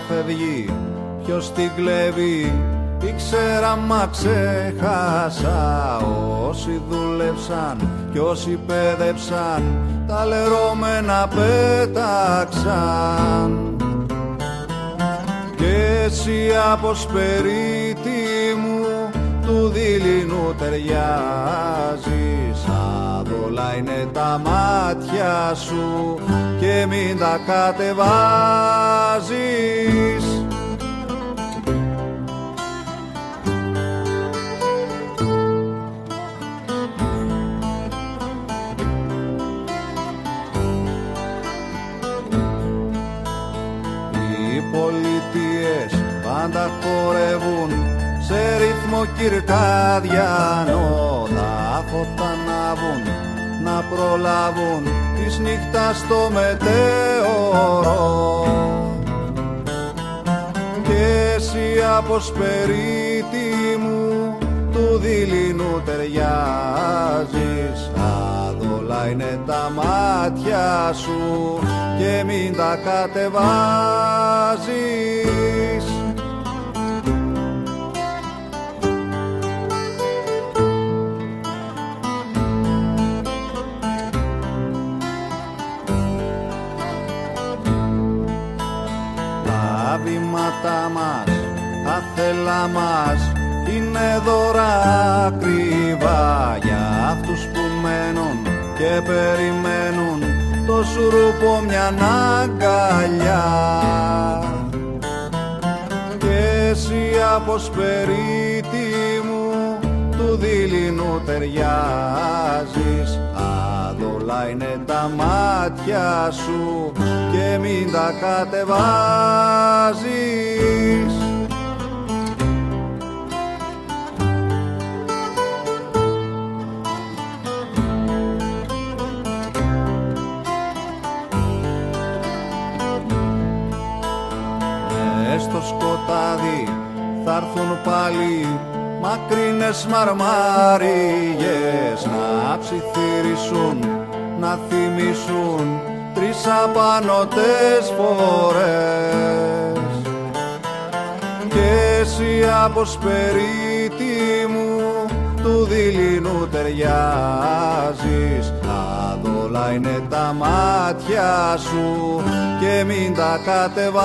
φεύγει, ποιος την κλέβει, ήξερα μα ξέχασα. Όσοι δούλεψαν κι όσοι πέδεψαν, τα λερώμενα πέταξαν. Κι εσύ αποσπερίτη μου, του δειλινού ταιριάζεις. Άδολα είναι τα μάτια σου και μην τα κατεβάζεις. Οι πολιτείες πάντα χορεύουν σε ρυθμό κυρκάδιανο. Τα φώτα ανάβουν να προλάβουν της νύχτας στο μετέωρο. Κι εσύ αποσπερίτη μου, του δειλινού ταιριάζεις. Άδολα είναι τα μάτια σου και μην τα κατεβάζεις. Τα βήματα μας, τα θέλα μας, είναι δώρα ακριβά για αυτούς που μένουν και περιμένουν το σουρούπο μιαν αγκαλιά. Κι εσύ αποσπερίτη μου, του δειλινού ταιριάζεις. Άδολα είναι τα μάτια σου και μην τα κατεβάζεις. Στο σκοτάδι θα έρθουν πάλι μακρινές μαρμαρίγες να ψιθυρίσουν, να θυμίσουν 3 απανωτές φορές. Κι εσύ αποσπερίτη μου, του δειλινού ταιριάζεις. Άδολα είναι τα μάτια σου και μην τα κατεβάζεις.